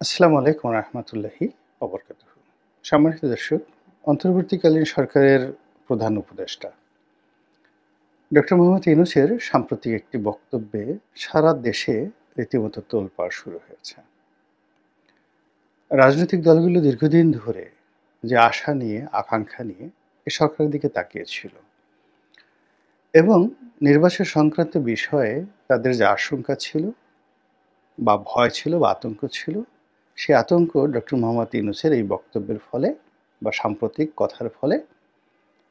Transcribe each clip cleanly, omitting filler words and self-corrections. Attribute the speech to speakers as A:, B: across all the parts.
A: আসসালামু আলাইকুম রহমতুল্লাহি ওবরকাতুহু। সম্মানিত দর্শক, অন্তর্বর্তীকালীন সরকারের প্রধান উপদেষ্টা ডক্টর মোহাম্মদ ইউনূসের সাম্প্রতিক একটি বক্তব্যে সারা দেশে রীতিমতো তোলপাড় শুরু হয়েছে। রাজনৈতিক দলগুলো দীর্ঘদিন ধরে যে আশা নিয়ে, আকাঙ্ক্ষা নিয়ে এ সরকারের দিকে তাকিয়েছিল এবং নির্বাচন সংক্রান্ত বিষয়ে তাদের যে আশঙ্কা ছিল বা ভয় ছিল বা আতঙ্ক ছিল, সে আতঙ্ক ডক্টর মোহাম্মদ ইউনূসের এই বক্তব্যের ফলে বা সাম্প্রতিক কথার ফলে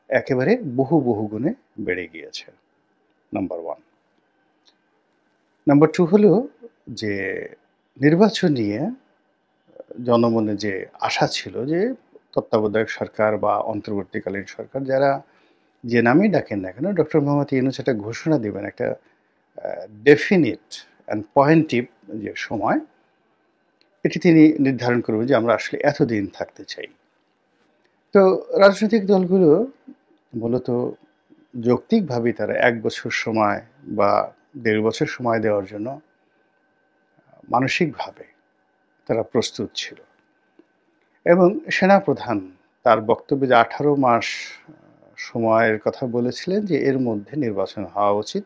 A: একেবারে বহু গুণে বেড়ে গিয়েছে। নাম্বার 1। নাম্বার 2 হলো যে নির্বাচন নিয়ে জনমনে যে আশা ছিল যে তত্ত্বাবধায়ক সরকার বা অন্তর্বর্তীকালীন সরকার যারা যে নামেই ডাকেন না কেন, ডক্টর মোহাম্মদ ইউনূস একটা ঘোষণা দিবেন, একটা ডেফিনিট অ্যান্ড পয়েন্টিভ যে সময়, এটি তিনি নির্ধারণ করবেন যে আমরা আসলে এতদিন থাকতে চাই। তো রাজনৈতিক দলগুলো মূলত যৌক্তিকভাবেই তারা ১ বছর সময় বা ১.৫ বছর সময় দেওয়ার জন্য মানসিকভাবে তারা প্রস্তুত ছিল এবং সেনাপ্রধান তার বক্তব্যে যে ১৮ মাস সময়ের কথা বলেছিলেন যে এর মধ্যে নির্বাচন হওয়া উচিত।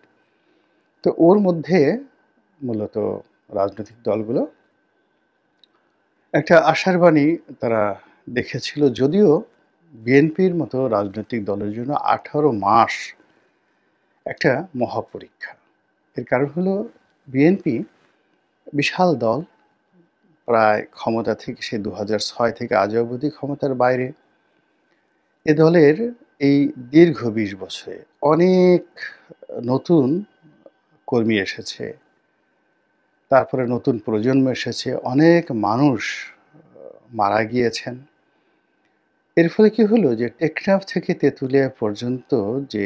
A: তো ওর মধ্যে মূলত রাজনৈতিক দলগুলো একটা আশার বাণী তারা দেখেছিল, যদিও বিএনপির মতো রাজনৈতিক দলের জন্য ১৮ মাস একটা মহাপরীক্ষা। এর কারণ হলো বিএনপি বিশাল দল, প্রায় ক্ষমতা থেকে সে ২০০৬ থেকে আজ অবধি ক্ষমতার বাইরে। এ দলের এই দীর্ঘ ২০ বছরে অনেক নতুন কর্মী এসেছে, তারপরে নতুন প্রজন্ম এসেছে, অনেক মানুষ মারা গিয়েছেন। এর ফলে কি হলো যে টেকনাফ থেকে তেঁতুলিয়া পর্যন্ত যে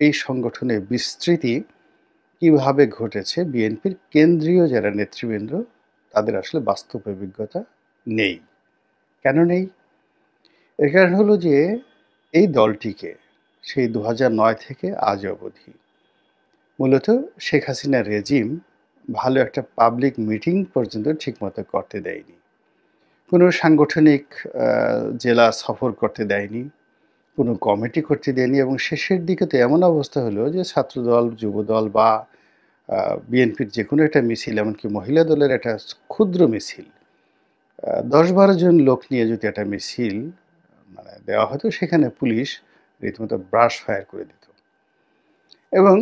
A: এই সংগঠনের বিস্তৃতি কিভাবে ঘটেছে, বিএনপির কেন্দ্রীয় যারা নেতৃবৃন্দ তাদের আসলে বাস্তব অভিজ্ঞতা নেই। কেন নেই? এর কারণ হলো যে এই দলটিকে সেই ২০০৯ থেকে আজ অবধি মূলত শেখ হাসিনার রেজিম ভালো একটা পাবলিক মিটিং পর্যন্ত ঠিকমতো করতে দেয়নি। কোনো সাংগঠনিক জেলা সফর করতে দেয়নি, কোনো কমিটি করতে দেয়নি এবং শেষের দিকে তো এমন অবস্থা হলো যে ছাত্রদল, যুবদল বা বিএনপির যেকোনো একটা মিছিল, এমনকি মহিলা দলের একটা ক্ষুদ্র মিছিল, ১০-১২ জন লোক নিয়ে যদি একটা মিছিল মানে দেওয়া হতো, সেখানে পুলিশ রীতিমতো ব্রাশ ফায়ার করে দিত এবং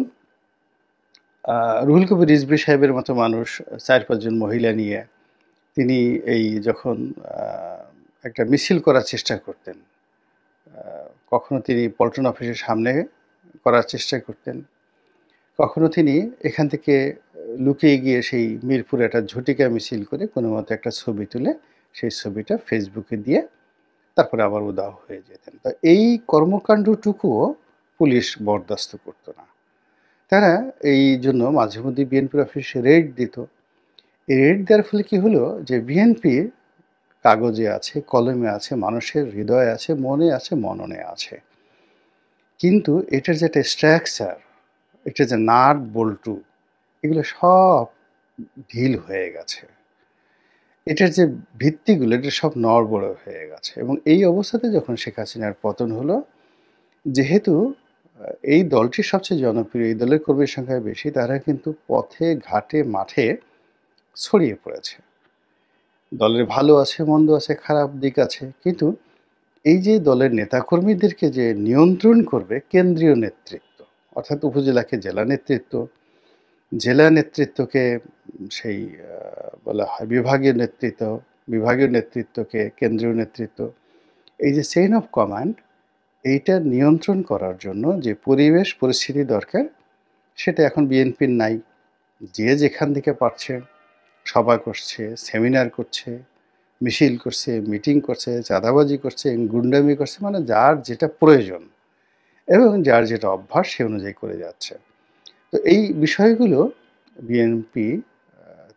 A: রুহুল কবির রিজভী সাহেবের মতো মানুষ ৪-৫ জন মহিলা নিয়ে তিনি এই যখন একটা মিছিল করার চেষ্টা করতেন, কখনো তিনি পল্টন অফিসের সামনে করার চেষ্টা করতেন, কখনো তিনি এখান থেকে লুকিয়ে গিয়ে সেই মিরপুরে একটা ঝটিকা মিছিল করে কোনো মতে একটা ছবি তুলে সেই ছবিটা ফেসবুকে দিয়ে তারপরে আবার উধাও হয়ে যেতেন। তো এই কর্মকাণ্ডটুকুও পুলিশ বরদাস্ত করত না। তারা এই জন্য মাঝে মধ্যে বিএনপির অফিসে রেড দিত। এই রেড দেওয়ার ফলে কি হলো যে বিএনপির কাগজে আছে, কলমে আছে, মানুষের হৃদয়ে আছে, মনে আছে, মননে আছে। কিন্তু এটার যে একটা স্ট্রাকচার, এটার যে নাট বল্টু, এগুলো সব ঢিল হয়ে গেছে। এটার যে ভিত্তিগুলো, এটা সব নড়বড়ে হয়ে গেছে এবং এই অবস্থাতে যখন শেখ হাসিনার পতন হলো, যেহেতু এই দলটি সবচেয়ে জনপ্রিয়, এই দলের কর্মীর সংখ্যা বেশি, তারা কিন্তু পথে, ঘাটে, মাঠে ছড়িয়ে পড়েছে। দলের ভালো আছে, মন্দ আছে, খারাপ দিক আছে। কিন্তু এই যে দলের নেতাকর্মীদেরকে যে নিয়ন্ত্রণ করবে কেন্দ্রীয় নেতৃত্ব, অর্থাৎ উপজেলাকে জেলা নেতৃত্ব, জেলা নেতৃত্বকে সেই বলা হয় বিভাগীয় নেতৃত্ব, বিভাগীয় নেতৃত্বকে কেন্দ্রীয় নেতৃত্ব। এই যে চেইন অফ কমান্ড, এইটা নিয়ন্ত্রণ করার জন্য যে পরিবেশ পরিস্থিতি দরকার, সেটা এখন বিএনপির নাই। যে যেখান থেকে পারছে সভা করছে, সেমিনার করছে, মিছিল করছে, মিটিং করছে, চাঁদাবাজি করছে, গুন্ডামি করছে, মানে যার যেটা প্রয়োজন এবং যার যেটা অভ্যাস সে অনুযায়ী করে যাচ্ছে। তো এই বিষয়গুলো বিএনপি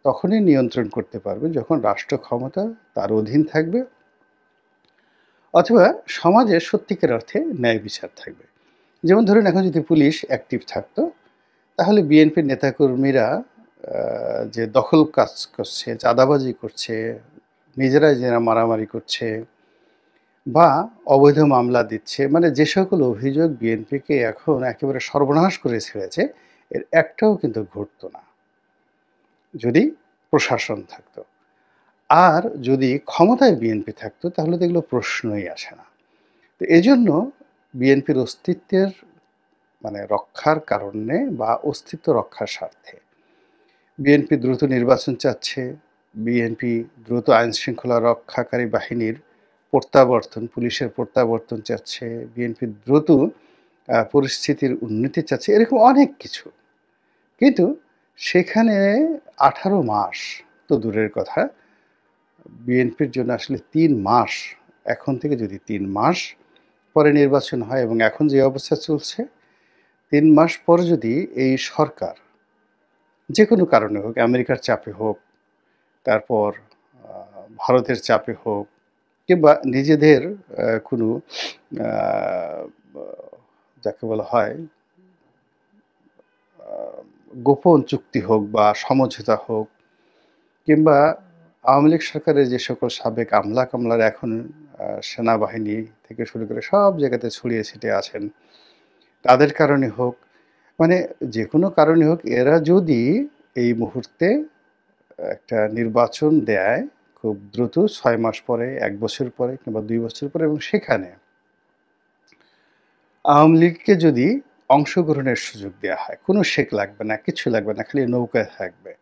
A: তখনই নিয়ন্ত্রণ করতে পারবে যখন রাষ্ট্র ক্ষমতা তার অধীন থাকবে অথবা সমাজে সত্যিকার অর্থে ন্যায় বিচার থাকবে। যেমন ধরুন, এখন যদি পুলিশ অ্যাক্টিভ থাকতো, তাহলে বিএনপির নেতাকর্মীরা যে দখল কাজ করছে, চাঁদাবাজি করছে, নিজেরাই যারা মারামারি করছে বা অবৈধ মামলা দিচ্ছে, মানে যে সকল অভিযোগ বিএনপিকে এখন একেবারে সর্বনাশ করে ছেড়েছে, এর একটাও কিন্তু ঘটতো না যদি প্রশাসন থাকতো। আর যদি ক্ষমতায় বিএনপি থাকতো তাহলে তো এগুলো প্রশ্নই আসে না। তো এজন্য বিএনপির অস্তিত্বের মানে রক্ষার কারণে বা অস্তিত্ব রক্ষার স্বার্থে বিএনপি দ্রুত নির্বাচন চাচ্ছে, বিএনপি দ্রুত আইনশৃঙ্খলা রক্ষাকারী বাহিনীর প্রত্যাবর্তন, পুলিশের প্রত্যাবর্তন চাচ্ছে, বিএনপি দ্রুত পরিস্থিতির উন্নতি চাচ্ছে, এরকম অনেক কিছু। কিন্তু সেখানে 18 মাস তো দূরের কথা, বিএনপির জন্য আসলে 3 মাস, এখন থেকে যদি 3 মাস পরে নির্বাচন হয় এবং এখন যে অবস্থা চলছে, 3 মাস পর যদি এই সরকার যে কোনো কারণে হোক, আমেরিকার চাপে হোক, তারপর ভারতের চাপে হোক, কিংবা নিজেদের কোনো যাকে বলা হয় গোপন চুক্তি হোক বা সমঝোতা হোক, কিংবা আওয়ামী লীগ সরকারের যে সকল সাবেক আমলা কামলার এখন সেনাবাহিনী থেকে শুরু করে সব জায়গাতে ছড়িয়ে ছিটিয়ে আছেন, তাদের কারণে হোক, মানে যে কোনো কারণে হোক, এরা যদি এই মুহূর্তে একটা নির্বাচন দেয় খুব দ্রুত 6 মাস পরে, 1 বছর পরে কিংবা 2 বছর পরে, এবং সেখানে আওয়ামী লীগকে যদি অংশগ্রহণের সুযোগ দেওয়া হয়, কোনো শেক লাগবে না, কিছু লাগবে না, খালি নৌকায় থাকবে,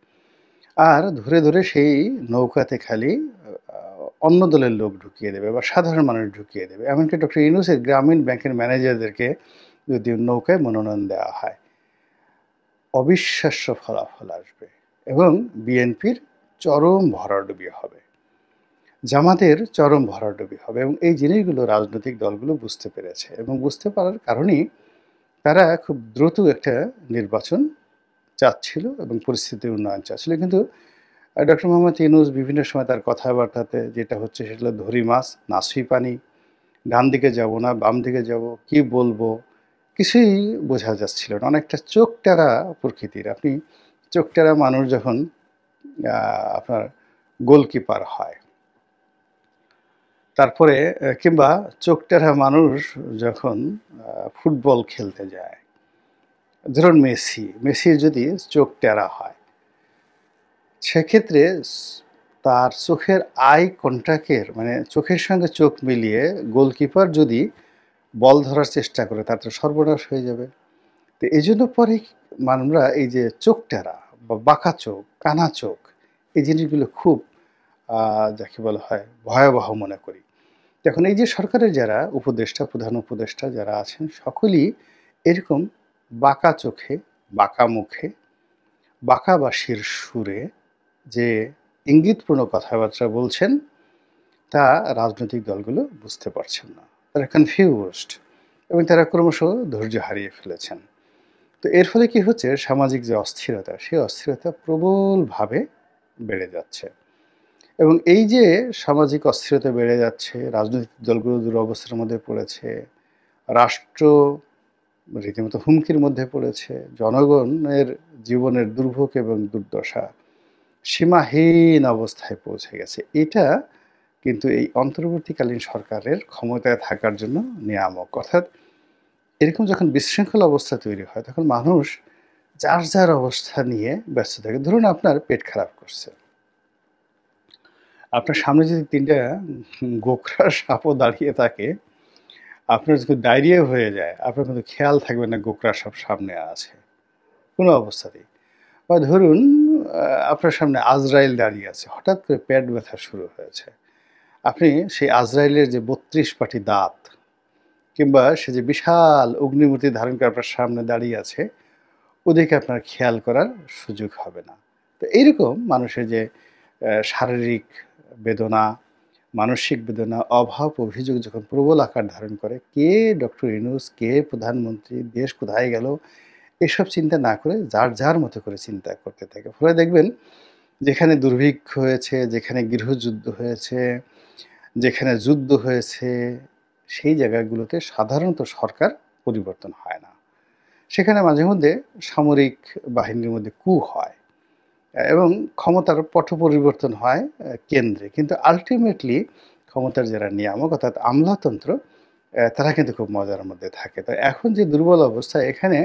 A: আর ধরে ধরে সেই নৌকাতে খালি অন্য দলের লোক ঢুকিয়ে দেবে বা সাধারণ মানুষ ঢুকিয়ে দেবে। এমনকি ডক্টর ইউনূসের গ্রামীণ ব্যাংকের ম্যানেজারদেরকে যদি নৌকায় মনোনয়ন দেওয়া হয়, অবিশ্বাস্য ফলাফল আসবে এবং বিএনপির চরম ভরাডুবি হবে, জামাতের চরম ভরাডুবি হবে, এবং এই জিনিসগুলো রাজনৈতিক দলগুলো বুঝতে পেরেছে এবং বুঝতে পারার কারণেই তারা খুব দ্রুত একটা নির্বাচন চাচ্ছিল এবং পরিস্থিতির উন্নয়ন চাচ্ছিল। কিন্তু ডক্টর মোহাম্মদ ইউনূস বিভিন্ন সময় তার কথাবার্তাতে যেটা হচ্ছে সেটা হলো ধরি মাছ নাসুই পানি, ডান দিকে যাব না বাম দিকে যাব, কি বলবো কিছুই বোঝা যাচ্ছিল না। অনেকটা চোখ টেরা প্রকৃতির। আপনি চোখ টেরা মানুষ যখন আপনার গোলকিপার হয়, তারপরে কিংবা চোখ টেরা মানুষ যখন ফুটবল খেলতে যায়, ধরুন মেসির যদি চোখ টেরা হয়, সেক্ষেত্রে তার চোখের আই কন্ট্যাক্টের মানে চোখের সঙ্গে চোখ মিলিয়ে গোলকিপার যদি বল ধরার চেষ্টা করে, তার তো সর্বনাশ হয়ে যাবে। তো এই জন্য পরে আমরা এই যে চোখ টেরা বা বাঁকা চোখ, কানা চোখ, এই জিনিসগুলো খুব যাকে বলা হয় ভয়াবহ মনে করি। এখন এই যে সরকারের যারা উপদেষ্টা, প্রধান উপদেষ্টা যারা আছেন, সকলেই এরকম বাঁকা চোখে, বাঁকা মুখে, বাঁকা বাঁশির সুরে যে ইঙ্গিতপূর্ণ কথাবার্তা বলছেন, তা রাজনৈতিক দলগুলো বুঝতে পারছেন না। তারা কনফিউজড এবং তারা ক্রমশ ধৈর্য হারিয়ে ফেলেছেন। তো এর ফলে কি হচ্ছে, সামাজিক যে অস্থিরতা, সেই অস্থিরতা প্রবলভাবে বেড়ে যাচ্ছে। এবং এই যে সামাজিক অস্থিরতা বেড়ে যাচ্ছে, রাজনৈতিক দলগুলো দুরবস্থার মধ্যে পড়েছে, রাষ্ট্র রীতিমতো হুমকির মধ্যে পড়েছে, জনগণের জীবনের দুর্ভোগ এবং দুর্দশা সীমাহীন অবস্থায় পৌঁছে গেছে। এটা কিন্তু এই অন্তর্বর্তীকালীন সরকারের ক্ষমতায় থাকার জন্য নিয়ামক। অর্থাৎ এরকম যখন বিশৃঙ্খল অবস্থা তৈরি হয়, তখন মানুষ যার যার অবস্থা নিয়ে ব্যস্ত থাকে। ধরুন আপনার পেট খারাপ করছে, আপনার সামনে যদি 3টা গোখরা সাপও দাঁড়িয়ে থাকে, আপনার যদি ডায়রিয়া হয়ে যায়, আপনার কিন্তু খেয়াল থাকবে না গোখরা সাপ সামনে আছে কোনো অবস্থাতেই। বা ধরুন আপনার সামনে আজরাইল দাঁড়িয়ে আছে, হঠাৎ করে পেট ব্যথা শুরু হয়েছে, আপনি সেই আজরাইলের যে 32 পাটি দাঁত, কিংবা সে যে বিশাল অগ্নিমূর্তি ধারণ করে আপনার সামনে দাঁড়িয়ে আছে, ওদিকে আপনার খেয়াল করার সুযোগ হবে না। তো এইরকম মানুষের যে শারীরিক বেদনা, মানসিক বেদনা, অভাব অভিযোগ যখন প্রবল আকার ধারণ করে, কে ডক্টর ইউনূস, কে প্রধানমন্ত্রী, দেশ কোথায় গেল, এসব চিন্তা না করে যার যার মতো করে চিন্তা করতে থাকে। ফলে দেখবেন যেখানে দুর্ভিক্ষ হয়েছে, যেখানে গৃহযুদ্ধ হয়েছে, যেখানে যুদ্ধ হয়েছে, সেই জায়গাগুলোতে সাধারণত সরকার পরিবর্তন হয় না। সেখানে মাঝে মধ্যে সামরিক বাহিনীর মধ্যে কূ হয়, এবং ক্ষমতার পট পরিবর্তন হয় কেন্দ্রে। কিন্তু আল্টিমেটলি ক্ষমতার যারা নিয়ামক অর্থাৎ আমলাতন্ত্র তারা কিন্তু খুব মজার মধ্যে থাকে। তো এখন যে দুর্বল অবস্থা এখানে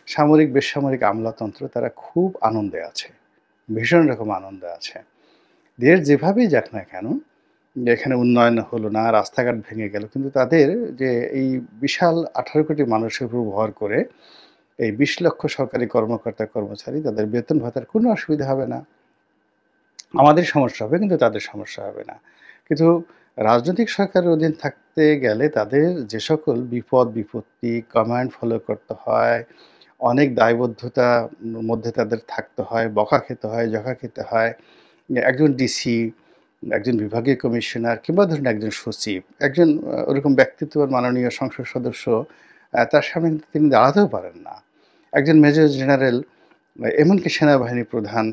A: সামরিক, বেসামরিক আমলাতন্ত্র তারা খুব আনন্দে আছে। ভীষণ রকম আনন্দে আছে। দেশ যেভাবেই যাক না কেন, এখানে উন্নয়ন হলো না, রাস্তাঘাট ভেঙে গেল। কিন্তু তাদের যে এই বিশাল ১৮ কোটি মানুষের উপর ভর করে এই ২০ লক্ষ সরকারি কর্মকর্তা কর্মচারী তাদের বেতন ভাতার কোনো অসুবিধা হবে না। আমাদের সমস্যা হবে কিন্তু তাদের সমস্যা হবে না। কিন্তু রাজনৈতিক সরকারের অধীন থাকতে গেলে তাদের যে সকল বিপদ বিপত্তি কমান্ড ফলো করতে হয়, অনেক দায়বদ্ধতা মধ্যে তাদের থাকতে হয়, বকা খেতে হয়, জখা খেতে হয়। একজন ডিসি, একজন বিভাগীয় কমিশনার কিংবা ধরুন একজন সচিব, একজন ওরকম ব্যক্তিত্ববান মাননীয় সংসদ সদস্য তার সামনে কিন্তু তিনি দাঁড়াতেও পারেন না। একজন মেজর জেনারেল এমনকি সেনাবাহিনী প্রধান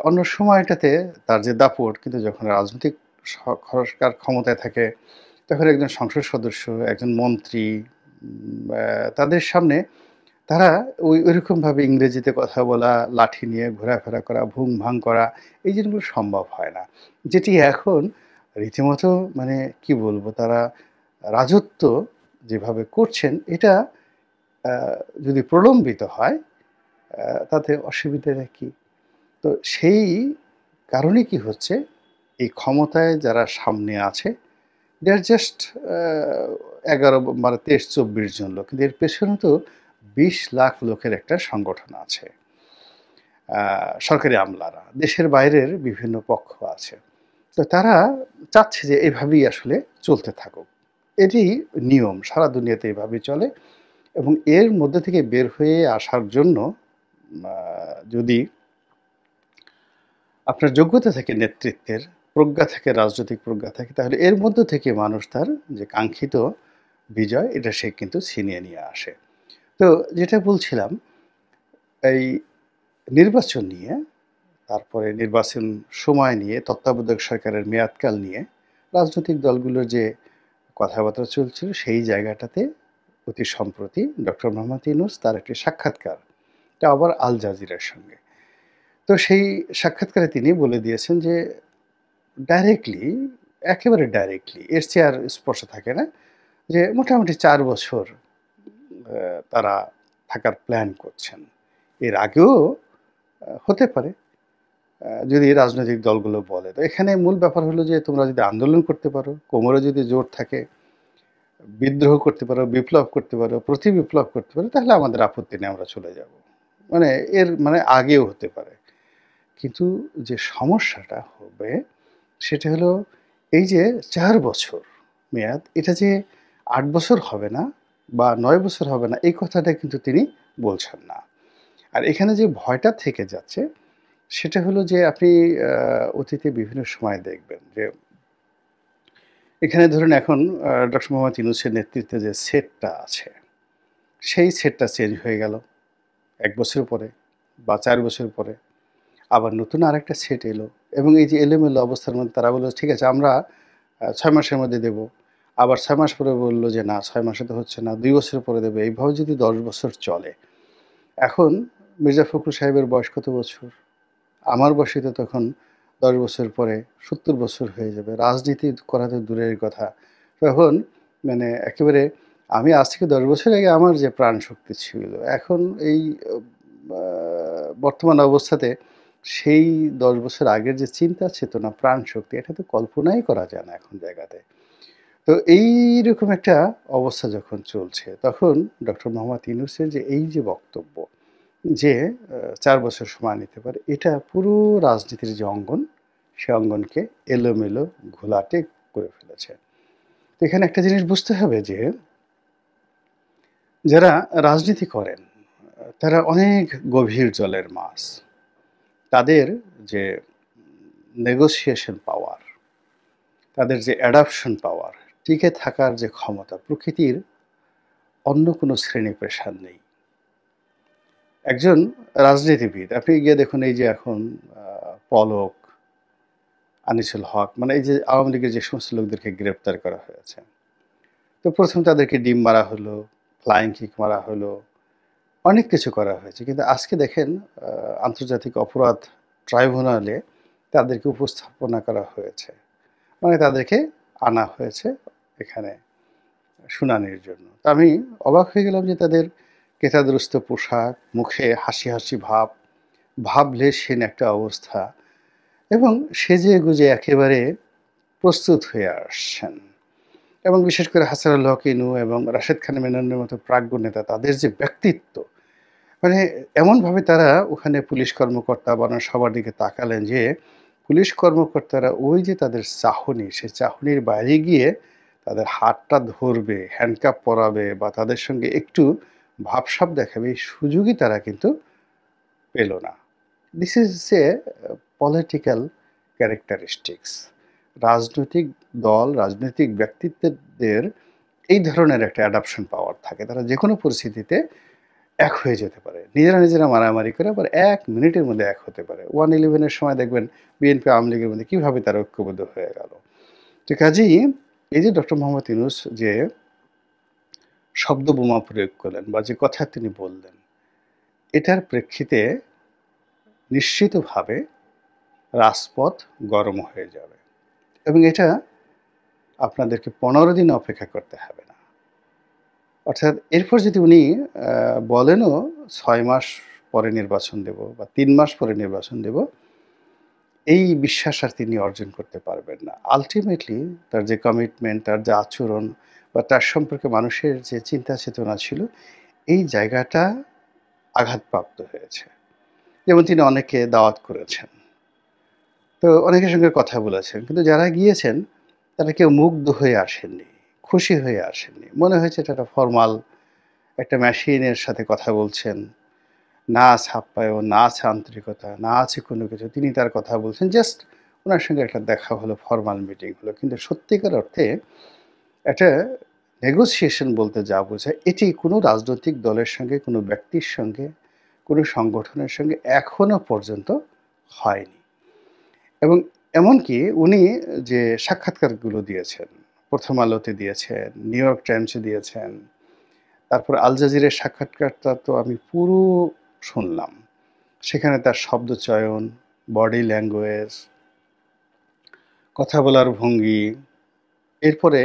A: অন্য সময়টাতে তার যে দাপট কিন্তু যখন রাজনৈতিক সরকার ক্ষমতায় থাকে তখন একজন সংসদ সদস্য, একজন মন্ত্রী তাদের সামনে তারা ওইরকমভাবে ইংরেজিতে কথা বলা, লাঠি নিয়ে ঘোরাফেরা করা, ভুং-ভাং করা এই জিনিসগুলো সম্ভব হয় না। যেটি এখন রীতিমতো মানে কি বলবো তারা রাজত্ব যেভাবে করছেন এটা আ যদি প্রলম্বিত হয় তাতে অসুবিধাটা কি? তো সেই কারণে কি হচ্ছে এই ক্ষমতায় যারা সামনে আছে দে আর জাস্ট আ ১১ মানে ২৩-২৪ জন লোক। কিন্তু এর পেছনে তো ২০ লাখ লোকের একটা সংগঠন আছে। আ সরকারি আমলারা। দেশের বাইরের বিভিন্ন পক্ষ আছে। তো তারা চাচ্ছে যে এভাবেই আসলে চলতে থাকুক। এটি নিয়ম। সারা দুনিয়াতে এভাবেই চলে এবং এর মধ্যে থেকে বের হয়ে আসার জন্য আ যদি আপনার যোগ্যতা থাকে নেতৃত্বের, প্রজ্ঞা থাকে, রাজনৈতিক প্রজ্ঞা থাকে তাহলে এর মধ্য থেকে মানুষ তার যে কাঙ্ক্ষিত বিজয় এটা সে কিন্তু ছিনিয়ে নিয়ে আসে। তো যেটা বলছিলাম এই নির্বাচন নিয়ে, তারপরে নির্বাচন সময় নিয়ে, তত্ত্বাবধায়ক সরকারের মেয়াদকাল নিয়ে রাজনৈতিক দলগুলোর যে কথাবার্তা চলছিল সেই জায়গাটাতে অতি সম্প্রতি ডক্টর মোহাম্মদ ইউনূস তার একটি সাক্ষাৎকার, এটা আবার আল জাজিরার সঙ্গে। তো সেই সাক্ষাৎকারে তিনি বলে দিয়েছেন যে ডাইরেক্টলি, একেবারে ডাইরেক্টলি এর চেয়ে আর স্পষ্ট থাকে না যে মোটামুটি ৪ বছর তারা থাকার প্ল্যান করছেন। এর আগেও হতে পারে যদি রাজনৈতিক দলগুলো বলে। তো এখানে মূল ব্যাপার হলো যে তোমরা যদি আন্দোলন করতে পারো, কোমরে যদি জোর থাকে, বিদ্রোহ করতে পারো, বিপ্লব করতে পারো, প্রতি-বিপ্লব করতে পারো তাহলে আমাদের আপত্তি নেই, আমরা চলে যাব। মানে এর মানে আগেও হতে পারে। কিন্তু যে সমস্যাটা হবে সেটা হলো এই যে ৪ বছর মেয়াদ এটা যে ৮ বছর হবে না বা ৯ বছর হবে না এই কথাটা কিন্তু তিনি বলছেন না। আর এখানে যে ভয়টা থেকে যাচ্ছে সেটা হলো যে আপনি অতীতে বিভিন্ন সময় দেখবেন যে এখানে ধরুন এখন ডক্টর মোহাম্মদ ইউনূসের নেতৃত্বে যে সেটটা আছে, সেই সেটটা চেঞ্জ হয়ে গেল ১ বছর পরে বা ৪ বছর পরে। আবার নতুন আরেকটা সেট এলো এবং এই যে এলোমেলো অবস্থার মধ্যে তারা বলল, "ঠিক আছে আমরা ৬ মাসের মধ্যে দেব।" আবার ৬ মাস পরে বলল যে, "না ৬ মাসে তো হচ্ছে না, ২ বছর পরে দেব।" এইভাবে যদি ১০ বছর চলে, এখন মির্জা ফখরুল সাহেবের বয়স কত বছর? আমার বয়সই তো তখন ১০ বছর পরে ৭০ বছর হয়ে যাবে। রাজনীতি করা তো দূরের কথা। তখন মানে একেবারে আমি আজ থেকে ১০ বছর আগে আমার যে প্রাণশক্তি ছিল, এখন এই আ বর্তমান অবস্থাতে সেই ১০ বছর আগের যে চিন্তা চেতনা, প্রাণশক্তি এটা তো কল্পনাই করা যায় না এখন জায়গাতে। তো এইরকম একটা অবস্থা যখন চলছে, তখন ডক্টর মোহাম্মদ ইউনূসের যে এই যে বক্তব্য যে ৪ বছর সময় নিতে পারে। এটা পুরো রাজনীতির যে অঙ্গন, সে অঙ্গনকে এলোমেলো ঘোলাটে করে ফেলেছে। তো এখানে একটা জিনিস বুঝতে হবে যে, যারা রাজনীতি করেন, তারা অনেক গভীর জলের মাছ। তাদের যে নেগোশিয়েশন পাওয়ার, তাদের যে অ্যাডাপশন পাওয়ার, টিকে থাকার যে ক্ষমতা, প্রকৃতির অন্য কোনো শ্রেণী-পেশার নেই। একজন রাজনীতিবিদ, আপনি গিয়ে দেখুন এই যে এখন আ পলক, আনিসুল হক মানে এই যে আওয়ামী লীগের যে সমস্ত লোকদেরকে গ্রেপ্তার করা হয়েছে। তো ১ম তাদেরকে ডিম মারা হলো, ফ্লাইং কিক মারা হলো, অনেক কিছু করা হয়েছে। কিন্তু আজকে দেখেন আ আন্তর্জাতিক অপরাধ ট্রাইব্যুনালে তাদেরকে উপস্থাপনা করা হয়েছে। মানে তাদেরকে আনা হয়েছে এখানে শুনানির জন্য। তো আমি অবাক হয়ে গেলাম যে তাদের কেতাদুরস্ত পোশাক, মুখে হাসি, হাসি ভাব, ভাবলেশহীন একটা অবস্থা এবং সেজে-গুজে একেবারে প্রস্তুত হয়ে আসছেন। এবং বিশেষ করে হাসানুল হক ইনু এবং রাশেদ খান মেননের মতো প্রাজ্ঞ নেতা, তাদের যে ব্যক্তিত্ব, মানে এমনভাবে তারা ওখানে পুলিশ কর্মকর্তা বনাম সবার দিকে তাকালেন যে পুলিশ কর্মকর্তারা ওই যে তাদের চাহনি, সেই চাহনির বাইরে গিয়ে তাদের হাতটা ধরবে, হ্যান্ডকাপ পরাবে বা তাদের সঙ্গে একটু ভাবসাব দেখাবে, এই সুযোগই তারা কিন্তু পেল না। This is a political characteristics. রাজনৈতিক দল, রাজনৈতিক ব্যক্তিত্বদের এই ধরনের একটা অ্যাডাপশন পাওয়ার থাকে। তারা যেকোনো পরিস্থিতিতে এক হয়ে যেতে পারে। নিজেরা মারামারি করে আবার ১ মিনিটের মধ্যে এক হতে পারে। 111 এর সময় দেখবেন বিএনপি আওয়ামী লীগের মধ্যে কিভাবে তারা ঐক্যবদ্ধ হয়ে গেল। তো কাজেই এই যে ডক্টর মোহাম্মদ ইউনূস যে শব্দ বোমা প্রয়োগ করলেন বা যে কথা তিনি বললেন, এটার প্রেক্ষিতে নিশ্চিতভাবে রাজপথ গরম হয়ে যাবে এবং এটা আপনাদেরকে ১৫ দিন অপেক্ষা করতে হবে না। অর্থাৎ এরপর যদি উনি বলেনও ৬ মাস পরে নির্বাচন দেব বা ৩ মাস পরে নির্বাচন দেব, এই বিশ্বাস আর তিনি অর্জন করতে পারবেন না। আল্টিমেটলি তার যে কমিটমেন্ট, তার যে আচরণ বা তার সম্পর্কে মানুষের যে চিন্তা চেতনা ছিল, এই জায়গাটা আঘাতপ্রাপ্ত হয়েছে। যেমন তিনি অনেককে দাওয়াত করেছেন। তো অনেকের সঙ্গে কথা বলেছেন। কিন্তু যারা গিয়েছেন তারা কেউ মুগ্ধ হয়ে আসেননি, খুশি হয়ে আসেননি। মনে হয়েছে এটা একটা ফরমাল একটা মেশিনের সাথে কথা বলছেন। না আছে আপ্যায়ন, না আছে আন্তরিকতা, না আছে কোনো কিছু। তিনি তার কথা বলছেন। জাস্ট উনার সঙ্গে একটা দেখা হলো, ফরমাল মিটিং হলো। কিন্তু সত্যিকার অর্থে একটা নেগোসিয়েশন বলতে যা বোঝায়, এটি কোনো রাজনৈতিক দলের সঙ্গে, কোনো ব্যক্তির সঙ্গে, কোনো সংগঠনের সঙ্গে এখনো পর্যন্ত হয়নি। এবং এমনকি উনি যে সাক্ষাৎকারগুলো দিয়েছেন, 'প্রথম আলোতে' দিয়েছেন, 'নিউ ইয়র্ক টাইমসে' দিয়েছেন, তারপর 'আল জাজিরার' সাক্ষাৎকারটা তো আমি পুরো শুনলাম। সেখানে তার শব্দচয়ন, বডি ল্যাঙ্গুয়েজ, কথা বলার ভঙ্গি, এরপরে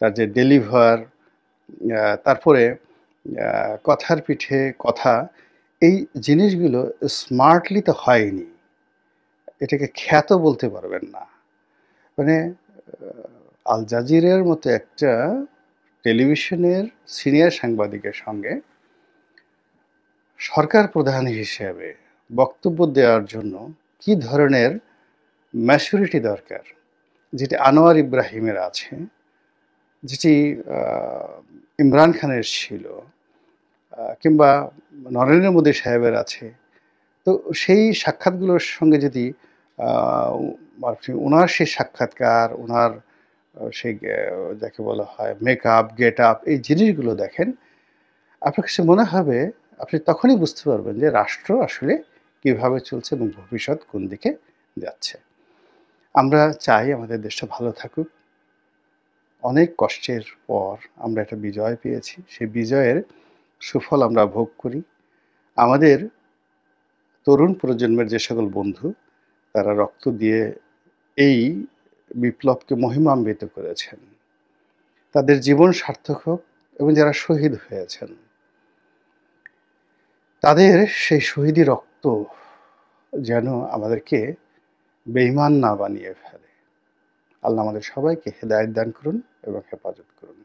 A: তার যে ডেলিভার, তারপরে কথার পিঠে কথা, এই জিনিসগুলো স্মার্টলি তো হয়নি। এটাকে খ্যাত বলতে পারবেন না। মানে আল জাজিরার মতো একটা টেলিভিশনের সিনিয়র সাংবাদিকের সঙ্গে সরকার প্রধান হিসেবে বক্তব্য দেওয়ার জন্য কি ধরনের ম্যাচুরিটি দরকার, যেটি আনোয়ার ইব্রাহিমের আছে, যেটি ইমরান খানের ছিল, কিংবা নরেন্দ্র মোদী সাহেবের আছে। তো সেই সাক্ষাৎগুলোর সঙ্গে যদি ওনার সেই সাক্ষাৎকার, ওনার সেই যাকে বলা হয় মেকআপ, গেট আপ, এই জিনিসগুলো দেখেন, আপনার কাছে মনে হবে, আপনি তখনই বুঝতে পারবেন যে রাষ্ট্র আসলে কিভাবে চলছে এবং ভবিষ্যৎ কোন দিকে যাচ্ছে। আমরা চাই আমাদের দেশটা ভালো থাকুক। অনেক কষ্টের পর আমরা একটা বিজয় পেয়েছি। সেই বিজয়ের সুফল আমরা ভোগ করি। আমাদের তরুণ প্রজন্মের যে সকল বন্ধু, তারা রক্ত দিয়ে এই বিপ্লবকে মহিমান্বিত করেছেন, তাদের জীবন সার্থক হোক এবং যারা শহীদ হয়েছেন, তাদের সেই শহীদি রক্ত যেন আমাদেরকে বেঈমান না বানিয়ে ফেলে। আল্লাহ আমাদের সবাইকে হেদায়েত দান করুন এবং হেফাজত করুন।